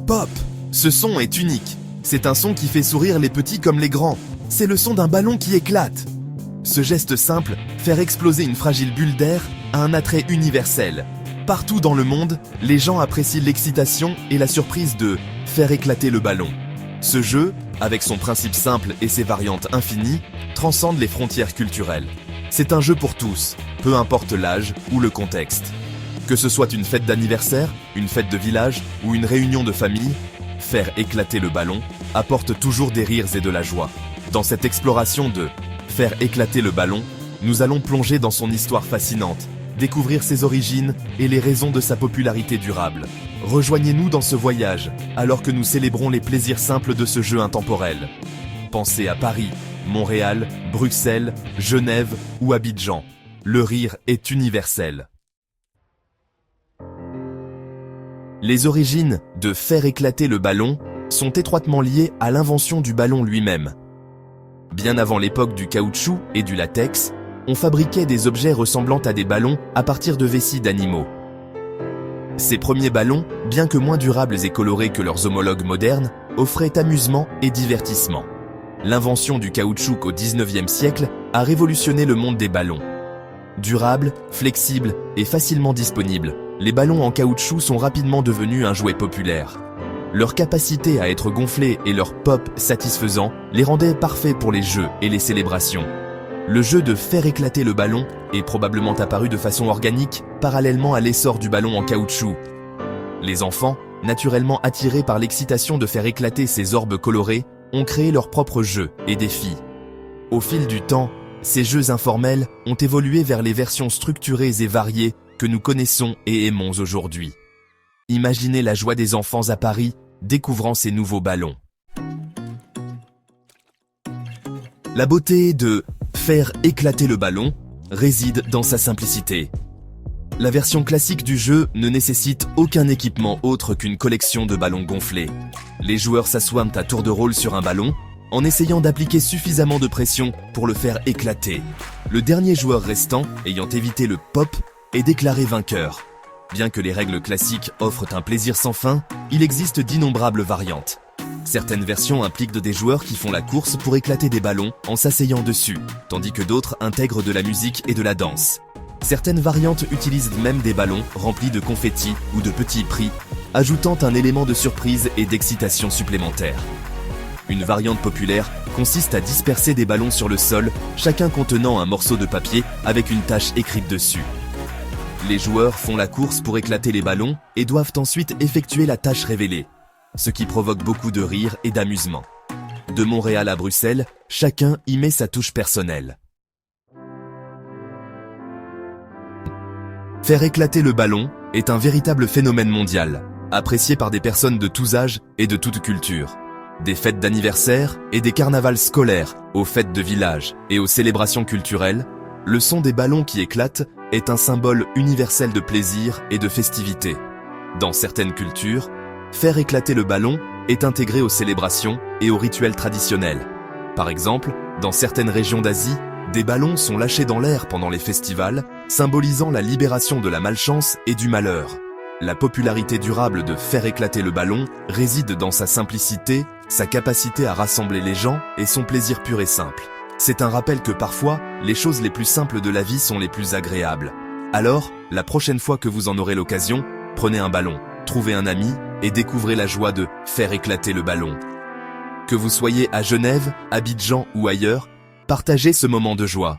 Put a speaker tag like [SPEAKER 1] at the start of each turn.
[SPEAKER 1] Pop! Ce son est unique. C'est un son qui fait sourire les petits comme les grands. C'est le son d'un ballon qui éclate. Ce geste simple, faire exploser une fragile bulle d'air, a un attrait universel. Partout dans le monde, les gens apprécient l'excitation et la surprise de faire éclater le ballon. Ce jeu, avec son principe simple et ses variantes infinies, transcende les frontières culturelles. C'est un jeu pour tous, peu importe l'âge ou le contexte. Que ce soit une fête d'anniversaire, une fête de village ou une réunion de famille, faire éclater le ballon apporte toujours des rires et de la joie. Dans cette exploration de faire éclater le ballon, nous allons plonger dans son histoire fascinante, découvrir ses origines et les raisons de sa popularité durable. Rejoignez-nous dans ce voyage, alors que nous célébrons les plaisirs simples de ce jeu intemporel. Pensez à Paris, Montréal, Bruxelles, Genève ou Abidjan. Le rire est universel. Les origines de faire éclater le ballon sont étroitement liées à l'invention du ballon lui-même. Bien avant l'époque du caoutchouc et du latex, on fabriquait des objets ressemblant à des ballons à partir de vessies d'animaux. Ces premiers ballons, bien que moins durables et colorés que leurs homologues modernes, offraient amusement et divertissement. L'invention du caoutchouc au XIXe siècle a révolutionné le monde des ballons. Durables, flexibles et facilement disponibles, les ballons en caoutchouc sont rapidement devenus un jouet populaire. Leur capacité à être gonflés et leur pop satisfaisant les rendaient parfaits pour les jeux et les célébrations. Le jeu de faire éclater le ballon est probablement apparu de façon organique parallèlement à l'essor du ballon en caoutchouc. Les enfants, naturellement attirés par l'excitation de faire éclater ces orbes colorés, ont créé leurs propres jeux et défis. Au fil du temps, ces jeux informels ont évolué vers les versions structurées et variées que nous connaissons et aimons aujourd'hui. Imaginez la joie des enfants à Paris découvrant ces nouveaux ballons. La beauté de faire éclater le ballon réside dans sa simplicité. La version classique du jeu ne nécessite aucun équipement autre qu'une collection de ballons gonflés. Les joueurs s'assoient à tour de rôle sur un ballon en essayant d'appliquer suffisamment de pression pour le faire éclater. Le dernier joueur restant, ayant évité le pop, est déclaré vainqueur. Bien que les règles classiques offrent un plaisir sans fin, il existe d'innombrables variantes. Certaines versions impliquent des joueurs qui font la course pour éclater des ballons en s'asseyant dessus, tandis que d'autres intègrent de la musique et de la danse. Certaines variantes utilisent même des ballons remplis de confettis ou de petits prix, ajoutant un élément de surprise et d'excitation supplémentaire. Une variante populaire consiste à disperser des ballons sur le sol, chacun contenant un morceau de papier avec une tâche écrite dessus. Les joueurs font la course pour éclater les ballons et doivent ensuite effectuer la tâche révélée, ce qui provoque beaucoup de rire et d'amusement. De Montréal à Bruxelles, chacun y met sa touche personnelle. Faire éclater le ballon est un véritable phénomène mondial, apprécié par des personnes de tous âges et de toutes cultures. Des fêtes d'anniversaire et des carnavals scolaires, aux fêtes de village et aux célébrations culturelles, le son des ballons qui éclatent est un symbole universel de plaisir et de festivité. Dans certaines cultures, faire éclater le ballon est intégré aux célébrations et aux rituels traditionnels. Par exemple, dans certaines régions d'Asie, des ballons sont lâchés dans l'air pendant les festivals, symbolisant la libération de la malchance et du malheur. La popularité durable de faire éclater le ballon réside dans sa simplicité, sa capacité à rassembler les gens et son plaisir pur et simple. C'est un rappel que parfois, les choses les plus simples de la vie sont les plus agréables. Alors, la prochaine fois que vous en aurez l'occasion, prenez un ballon, trouvez un ami et découvrez la joie de faire éclater le ballon. Que vous soyez à Genève, Abidjan ou ailleurs, partagez ce moment de joie.